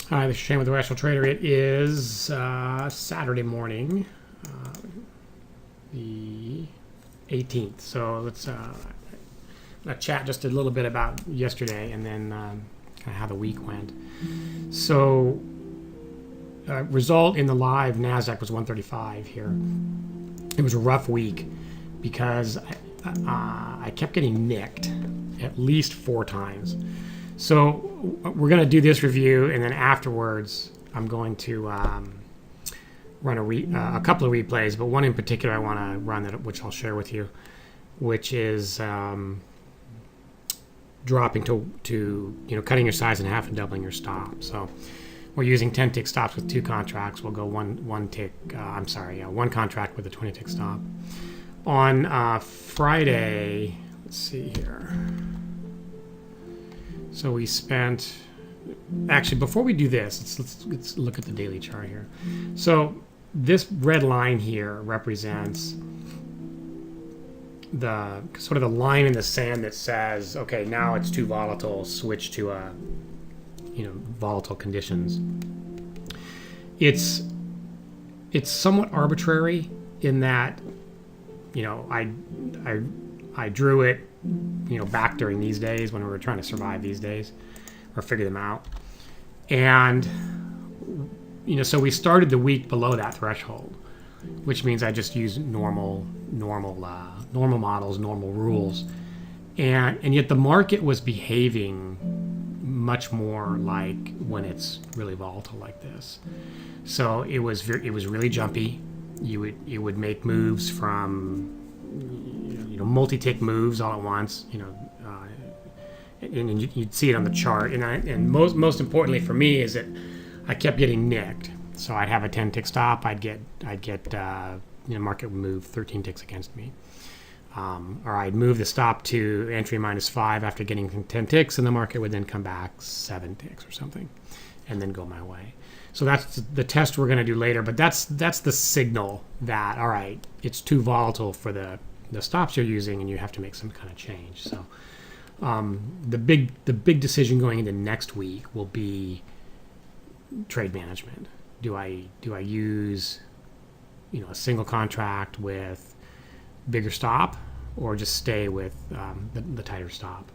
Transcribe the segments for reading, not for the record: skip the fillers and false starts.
Hi, this is Shane with the Rational Trader. It is Saturday morning, the 18th. So let's chat just a little bit about yesterday and then kind of how the week went. So result in the live NASDAQ was 135 here. It was a rough week because I kept getting nicked at least 4 times. So we're going to do this review, and then afterwards I'm going to run a couple of replays, but one in particular I want to run, which I'll share with you, which is dropping to cutting your size in half and doubling your stop. So we're using 10 tick stops with 2 contracts. We'll go one contract with a 20 tick stop. On Friday, let's see here. So we spent, actually before we do this, let's look at the daily chart here. So this red line here represents the sort of the line in the sand that says, okay, now it's too volatile, switch to volatile conditions. It's somewhat arbitrary in that, I drew it back during these days when we were trying to survive these days or figure them out. And, so we started the week below that threshold, which means I just used normal models, normal rules. And yet the market was behaving much more like when it's really volatile like this. So it was really jumpy. You would make moves from multi-tick moves all at once, and you'd see it on the chart. And most importantly for me is that I kept getting nicked. So I'd have a 10 tick stop. I'd get market would move 13 ticks against me, or I'd move the stop to entry -5 after getting 10 ticks, and the market would then come back 7 ticks or something, and then go my way. So that's the test we're going to do later. But that's the signal that, all right, it's too volatile for the stops you're using, and you have to make some kind of change. So the big decision going into next week will be trade management. Do I use a single contract with bigger stop, or just stay with the tighter stop?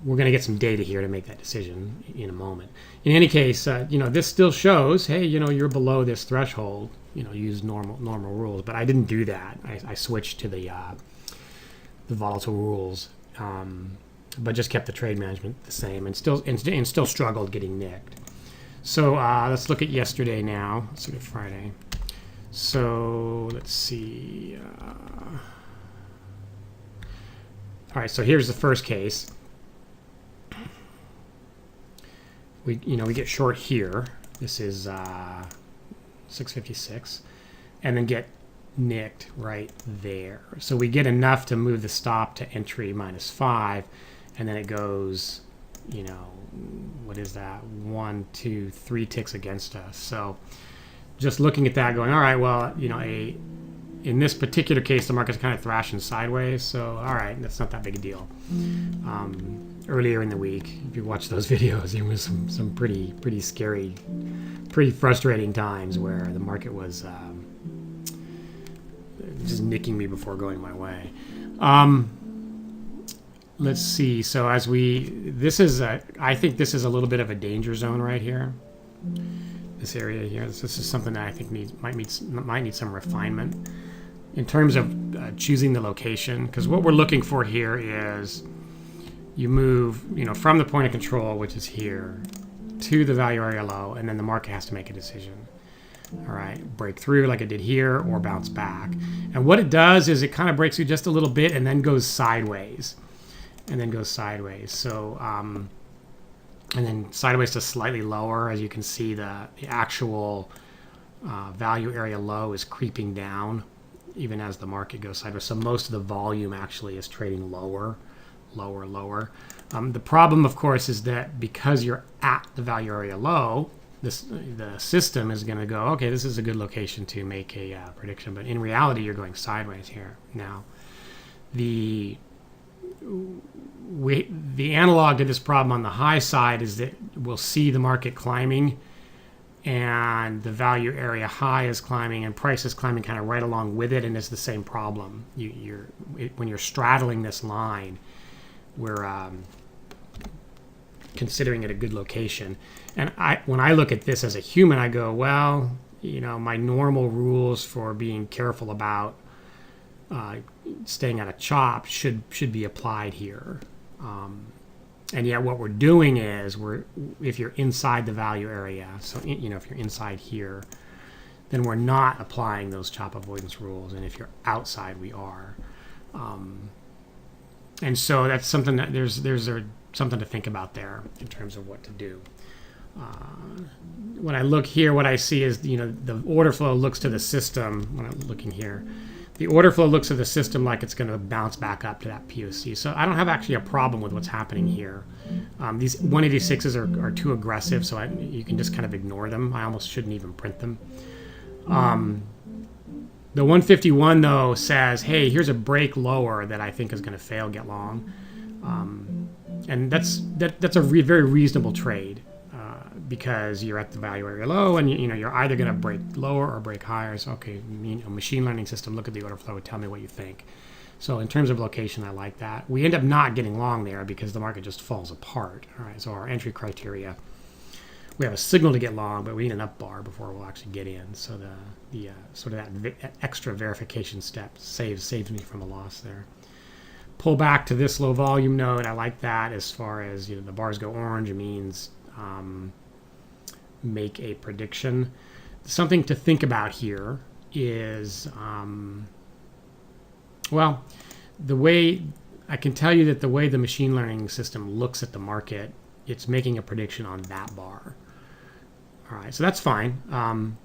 We're going to get some data here to make that decision in a moment. In any case, this still shows, hey, you're below this threshold. Use normal rules, but I didn't do that. I switched to the volatile rules, but just kept the trade management the same, and still struggled getting nicked. So let's look at yesterday now. Let's look at Friday. So let's see. All right, so here's the first case. We get short here. This is 656, and then get nicked right there. So we get enough to move the stop to entry -5, and then it goes, what is that? 1, 2, 3 ticks against us. So just looking at that, going, all right, well, in this particular case, the market's kind of thrashing sideways. So all right, that's not that big a deal. Earlier in the week, if you watch those videos, there was some pretty scary, pretty frustrating times where the market was just nicking me before going my way. Let's see. So I think this is a little bit of a danger zone right here. This area here. This is something that I think might need some refinement in terms of choosing the location, because what we're looking for here is you move, from the point of control, which is here, to the value area low, and then the market has to make a decision. All right, break through like it did here, or bounce back. And what it does is it kind of breaks through just a little bit and then goes sideways. So, and then sideways to slightly lower. As you can see, the actual value area low is creeping down even as the market goes sideways. So most of the volume actually is trading lower. The problem, of course, is that because you're at the value area low, the system is going to go, okay, this is a good location to make a prediction. But in reality, you're going sideways here. Now, the analog to this problem on the high side is that we'll see the market climbing and the value area high is climbing and price is climbing kind of right along with it, and it's the same problem. When you're straddling this line, we're considering it a good location. And when I look at this as a human, I go, well, my normal rules for being careful about staying out of chop should be applied here. And yet what we're doing is if you're inside the value area, so if you're inside here, then we're not applying those chop avoidance rules. And if you're outside, we are. And so that's something that there's something to think about there in terms of what to do. When I look here, what I see is, the order flow looks to the system. When I'm looking here, the order flow looks at the system like it's going to bounce back up to that POC. So I don't have actually a problem with what's happening here. These 186s are too aggressive, so you can just kind of ignore them. I almost shouldn't even print them. The 151, though, says, hey, here's a break lower that I think is going to fail get long. And that's a very reasonable trade. Because you're at the value area low, and you're either going to break lower or break higher. So okay, machine learning system, look at the order flow and tell me what you think. So in terms of location, I like that. We end up not getting long there because the market just falls apart. All right, so our entry criteria, we have a signal to get long, but we need an up bar before we'll actually get in. So the sort of that extra verification step saves me from a loss there. Pull back to this low volume node. I like that. As far as the bars go orange, it means make a prediction. Something to think about here is, the way I can tell you that the way the machine learning system looks at the market, it's making a prediction on that bar. All right, so that's fine.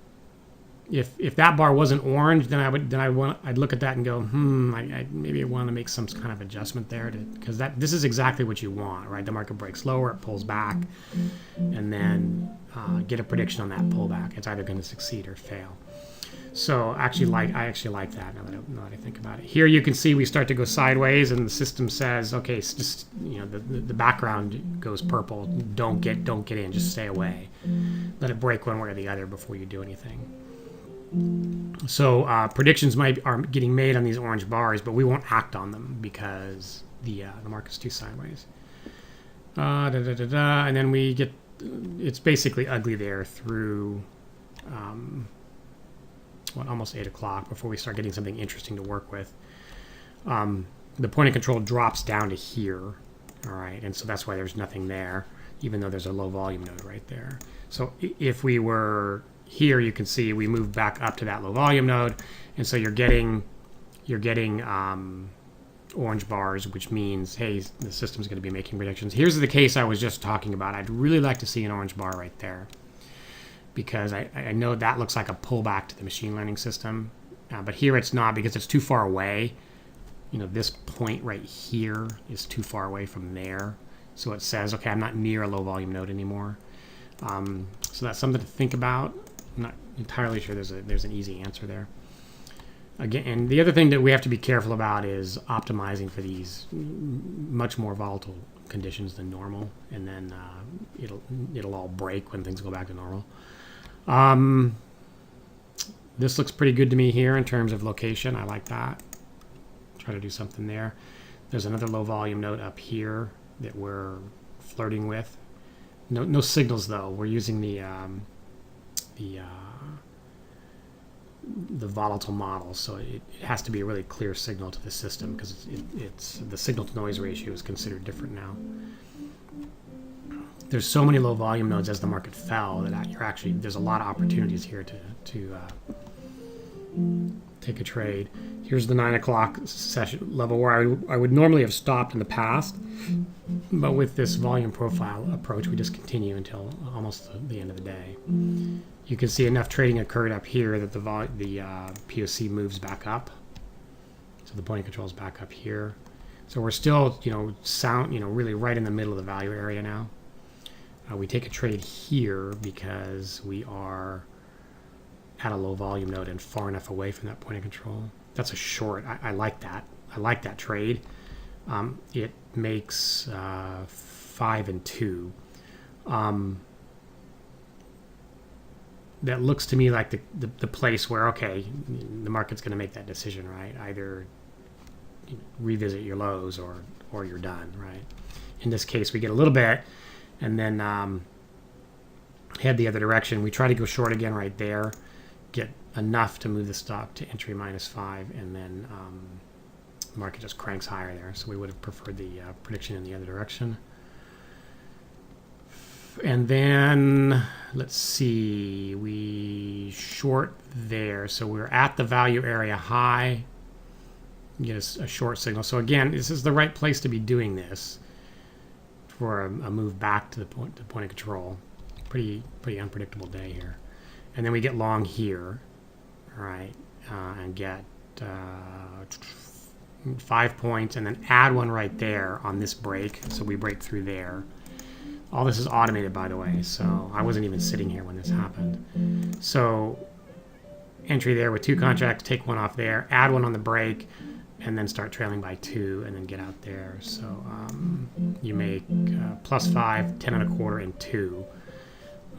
If that bar wasn't orange, then I'd look at that and go, I maybe I want to make some kind of adjustment there, because this is exactly what you want, right? The market breaks lower, it pulls back, and then get a prediction on that pullback. It's either going to succeed or fail. So I actually like that now that I think about it. Here you can see we start to go sideways, and the system says, okay, it's just the background goes purple. Don't get in, just stay away. Let it break one way or the other before you do anything. So predictions are getting made on these orange bars, but we won't act on them because the market's too sideways. And then we get, it's basically ugly there through almost 8 o'clock before we start getting something interesting to work with. The point of control drops down to here, all right, and so that's why there's nothing there, even though there's a low volume node right there. So if we were here, you can see we moved back up to that low volume node, and so you're getting orange bars, which means, hey, the system's going to be making predictions. Here's the case I was just talking about. I'd really like to see an orange bar right there, because I know that looks like a pullback to the machine learning system, but here it's not because it's too far away. This point right here is too far away from there, so it says, okay, I'm not near a low volume node anymore. So that's something to think about. I'm not entirely sure there's an easy answer there. Again, and the other thing that we have to be careful about is optimizing for these much more volatile conditions than normal, and then it'll all break when things go back to normal. This looks pretty good to me here in terms of location. I like that. Try to do something there. There's another low volume node up here that we're flirting with. No signals though. We're using the volatile model, so it has to be a really clear signal to the system, because it's the signal to noise ratio is considered different now. There's so many low volume nodes as the market fell that there's a lot of opportunities here to take a trade. Here's the 9 o'clock session level where I would normally have stopped in the past, but with this volume profile approach, we just continue until almost the end of the day. You can see enough trading occurred up here that the POC moves back up. So the point of control is back up here. So we're still, really right in the middle of the value area now. We take a trade here because we are at a low volume node and far enough away from that point of control. That's a short. I like that. I like that trade. it makes 5 and 2. That looks to me like the place where, okay, the market's going to make that decision, right? Either revisit your lows or you're done, right? In this case, we get a little bit and then head the other direction. We try to go short again right there, get enough to move the stop to entry -5, and then the market just cranks higher there. So we would have preferred the prediction in the other direction. And then let's see, we short there. So we're at the value area high, get a short signal. So again, this is the right place to be doing this for a move back to the point of control. Pretty unpredictable day here. And then we get long here, all right, and get 5 points, and then add one right there on this break. So we break through there. All this is automated, by the way, so I wasn't even sitting here when this happened. So entry there with 2 contracts, take one off there, add one on the break, and then start trailing by 2, and then get out there. So you make +5, 10 1/4, and 2.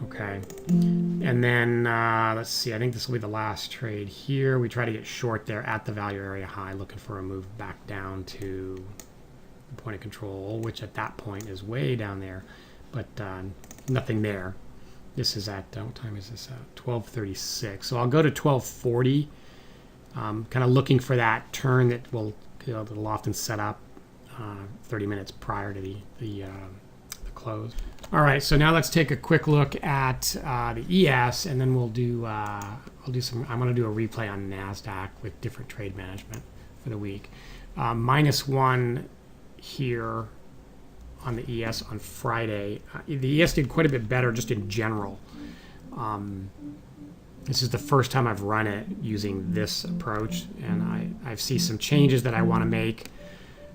Okay, and then let's see, I think this will be the last trade here. We try to get short there at the value area high, looking for a move back down to the point of control, which at that point is way down there, but nothing there. This is at, what time is this at? 12:36. So I'll go to 12:40, kind of looking for that turn that will, that'll often set up 30 minutes prior to the close. All right, so now let's take a quick look at the ES, and then we'll do, I'm going to do a replay on NASDAQ with different trade management for the week. -1 here on the ES on Friday. The ES did quite a bit better just in general. This is the first time I've run it using this approach, and I see some changes that I want to make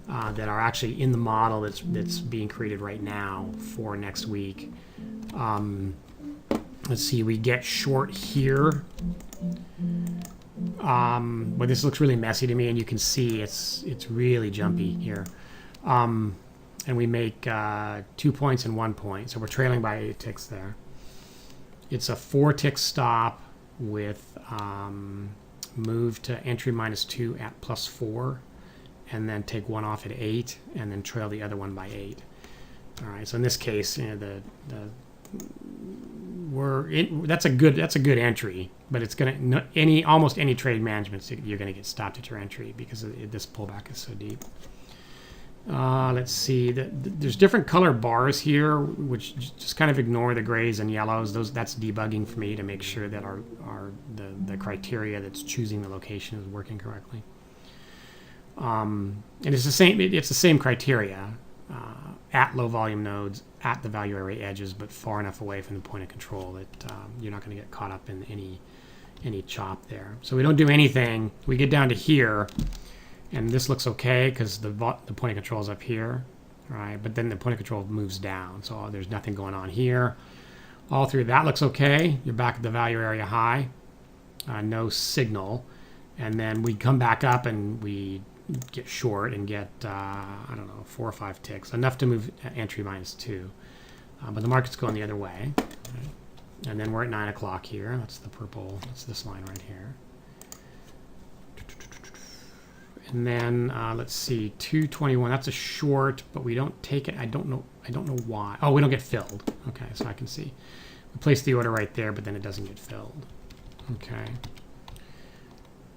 that are actually in the model that's being created right now for next week. Let's see, we get short here. But this looks really messy to me, and you can see it's really jumpy here. And we make 2 points and 1 point, so we're trailing by 8 ticks there. It's a 4-tick stop with move to entry -2 at +4, and then take one off at 8, and then trail the other one by 8. All right, so in this case, that's a good entry, but it's gonna almost any trade management, you're gonna get stopped at your entry because this pullback is so deep. Let's see, there's different color bars here, which just kind of ignore the grays and yellows. That's debugging for me to make sure that the criteria that's choosing the location is working correctly. And it's the same criteria at low volume nodes, at the value area edges, but far enough away from the point of control that you're not going to get caught up in any chop there. So we don't do anything. We get down to here, and this looks okay because the point of control is up here, right? But then the point of control moves down, so there's nothing going on here. All through that looks okay. You're back at the value area high, no signal, and then we come back up and we get short and get, I don't know, 4 or 5 ticks, enough to move entry -2. But the market's going the other way. Right? And then we're at 9 o'clock here. That's the purple, that's this line right here. And then let's see, 221, that's a short, but we don't take it. I don't know why. Oh, we don't get filled. Okay, so I can see. We place the order right there, but then it doesn't get filled. Okay.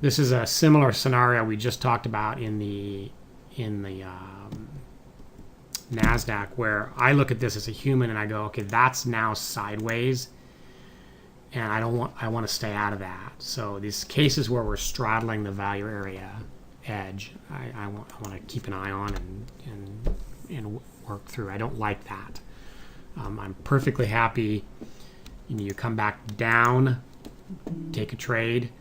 This is a similar scenario we just talked about in the NASDAQ, where I look at this as a human and I go, okay, that's now sideways, and I want to stay out of that. So these cases where we're straddling the value area edge, I want to keep an eye on and work through. I don't like that. I'm perfectly happy. You come back down, take a trade.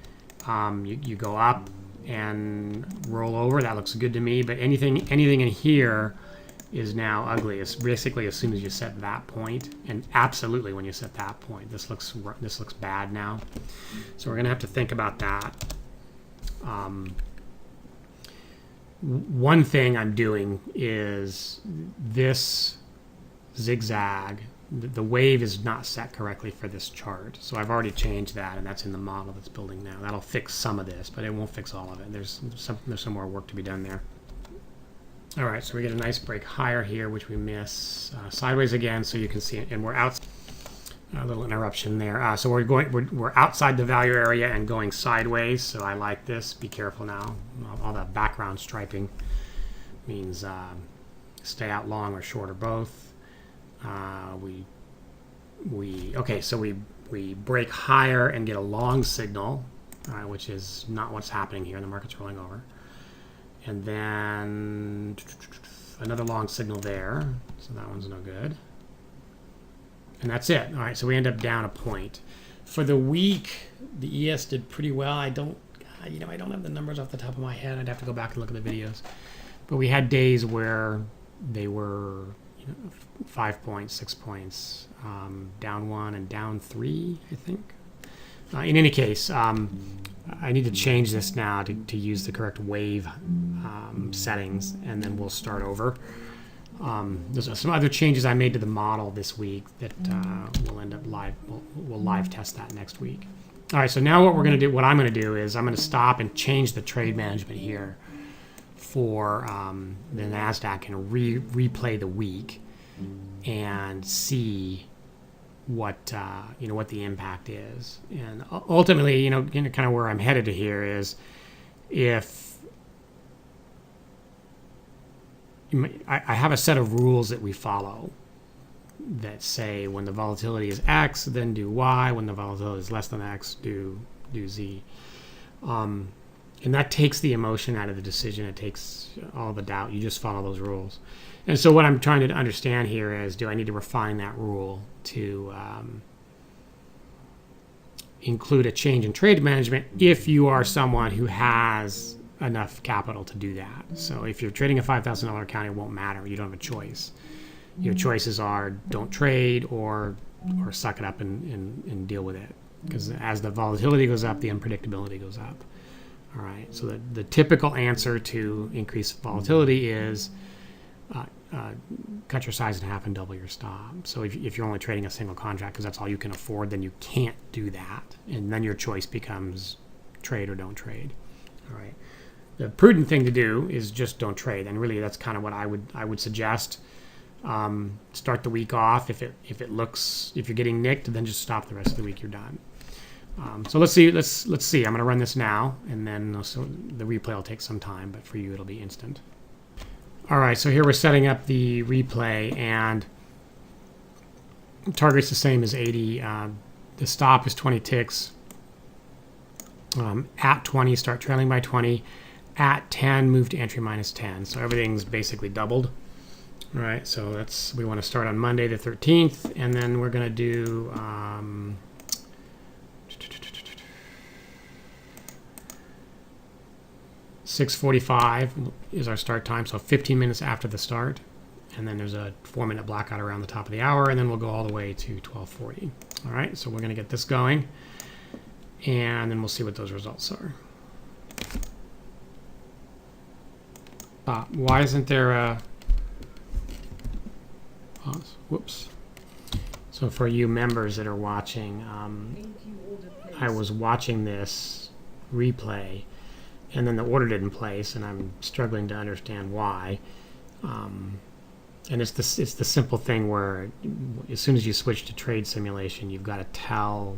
You go up and roll over. That looks good to me. But anything in here is now ugly. It's basically as soon as you set that point, and absolutely when you set that point, this looks bad now. So we're gonna have to think about that. one thing I'm doing is this zigzag. The wave is not set correctly for this chart. So I've already changed that, and that's in the model that's building now. That'll fix some of this, but it won't fix all of it. There's some more work to be done there. All right, so we get a nice break higher here, which we miss sideways again, so you can see it, and we're out. A little interruption there. So we're outside the value area and going sideways. So I like this. Be careful now. All that background striping means stay out long or short or both. Okay. So we break higher and get a long signal, which is not what's happening here. The market's rolling over, and then another long signal there. So that one's no good. And that's it. All right, so we end up down a point. For the week, the ES did pretty well. I don't have the numbers off the top of my head. I'd have to go back and look at the videos. But we had days where they were 5 points, 6 points, down 1 and down 3, I think. In any case, I need to change this now to use the correct wave settings, and then we'll start over. There's some other changes I made to the model this week that we'll end up live. We'll live test that next week. All right. So now what I'm going to do is I'm going to stop and change the trade management here for the Nasdaq and replay the week and see what the impact is. And ultimately, kind of where I'm headed to here is if I have a set of rules that we follow that say when the volatility is X, then do Y. When the volatility is less than X, do Z. And that takes the emotion out of the decision. It takes all the doubt. You just follow those rules. And so what I'm trying to understand here is, do I need to refine that rule to include a change in trade management if you are someone who has enough capital to do that? So if you're trading a $5,000 account, it won't matter. You don't have a choice. Your choices are don't trade or suck it up and deal with it. Because as the volatility goes up, the unpredictability goes up. All right. So the typical answer to increase volatility is cut your size in half and double your stop. So if you're only trading a single contract because that's all you can afford, then you can't do that. And then your choice becomes trade or don't trade. All right. The prudent thing to do is just don't trade, and really that's kind of what I would suggest. Start the week off. If you're getting nicked, then just stop the rest of the week. You're done. So let's see. Let's see. I'm going to run this now, and then the replay will take some time, but for you it'll be instant. All right. So here we're setting up the replay, and target's the same as 80. The stop is 20 ticks. At 20, start trailing by 20. At 10, move to entry minus 10. So everything's basically doubled. All right, so we want to start on Monday the 13th, and then we're going to do 6:45 is our start time, so 15 minutes after the start. And then there's a 4-minute blackout around the top of the hour, and then we'll go all the way to 12:40. All right, so we're going to get this going, and then we'll see what those results are. Why isn't there a pause? Whoops. So for you members that are watching, I was watching this replay, and then the order didn't place, and I'm struggling to understand why. And it's the simple thing where as soon as you switch to trade simulation, you've got to tell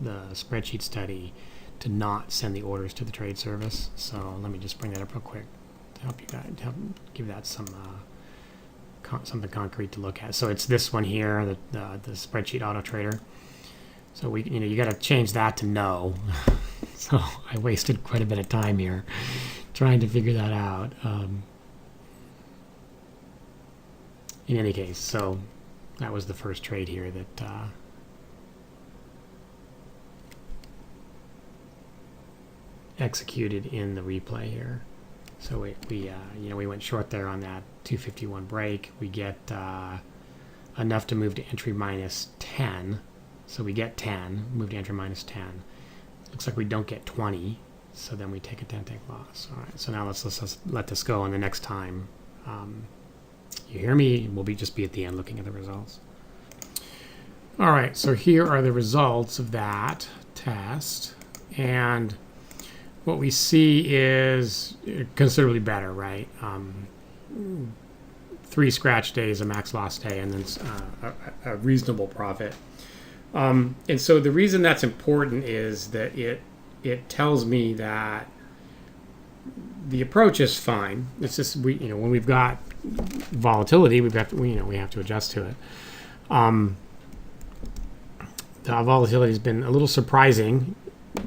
the spreadsheet study to not send the orders to the trade service. So let me just bring that up real quick to help you guys, give that something concrete to look at. So it's this one here, the spreadsheet auto trader. So you got to change that to no. So I wasted quite a bit of time here trying to figure that out. In any case, so that was the first trade here that executed in the replay here. So we went short there on that 251 break. We get enough to move to entry minus 10. So we get 10, move to entry minus 10. Looks like we don't get 20. So then we take a 10 tick loss. All right. So now let's let this go, and the next time you hear me, we'll just be at the end looking at the results. All right. So here are the results of that test, and what we see is considerably better, right? 3 scratch days, a max loss day, and then a reasonable profit. And so the reason that's important is that it tells me that the approach is fine. It's just when we've got volatility, we have to adjust to it. The volatility has been a little surprising,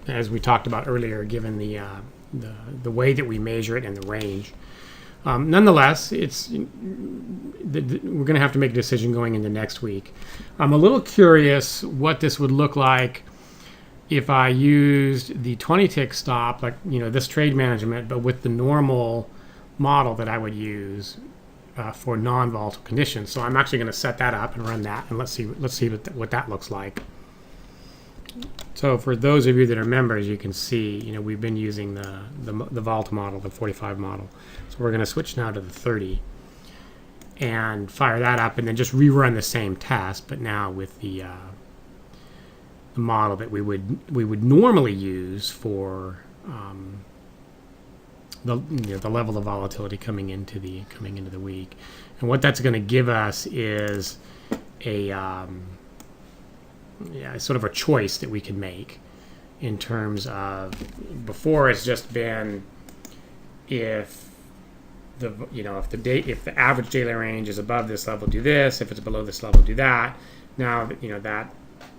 as we talked about earlier, given the way that we measure it and the range. Nonetheless, we're going to have to make a decision going into next week. I'm a little curious what this would look like if I used the 20 tick stop, like this trade management, but with the normal model that I would use for non-volatile conditions. So I'm actually going to set that up and run that, and let's see what that looks like. So for those of you that are members, you can see we've been using the volatile model, the 45 model. So we're going to switch now to the 30 and fire that up, and then just rerun the same test, but now with the model that we would normally use for the level of volatility coming into the week. And what that's going to give us is a sort of a choice that we can make in terms of, before it's just been if the average daily range is above this level, do this. If it's below this level, do that. Now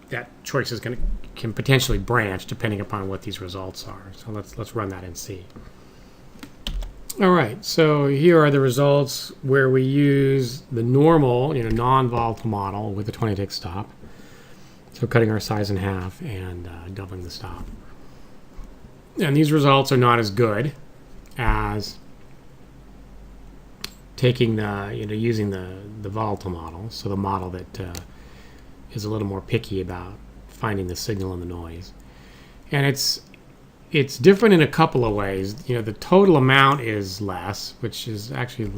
that choice can potentially branch depending upon what these results are. So let's run that and see. All right, so here are the results where we use the normal non-volatile model with the 20 tick stop. So cutting our size in half and doubling the stop. And these results are not as good as taking using the volatile model, so the model that is a little more picky about finding the signal in the noise. And it's different in a couple of ways. The total amount is less, which is actually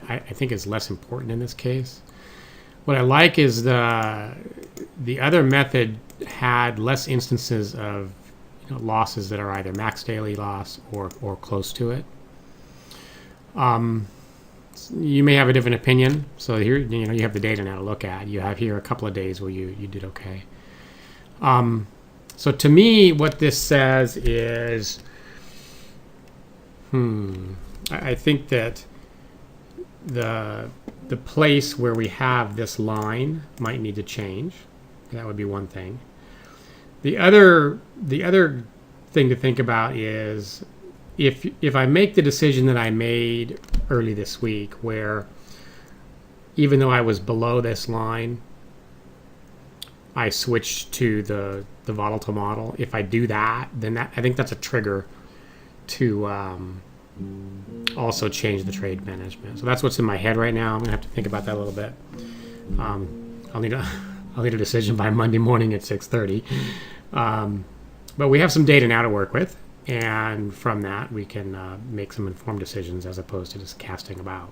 I think is less important in this case. What I like is the other method had less instances of losses that are either max daily loss or close to it. You may have a different opinion. So here, you have the data now to look at. You have here a couple of days where you did okay. So to me, what this says is, I think that the place where we have this line might need to change. That would be one thing. The other thing to think about is if I make the decision that I made early this week, where even though I was below this line, I switched to the volatile model. If I do that, then I think that's a trigger to also change the trade management. So that's what's in my head right now. I'm gonna have to think about that a little bit. I'll need a decision by Monday morning at 6:30. But we have some data now to work with, and from that we can make some informed decisions as opposed to just casting about.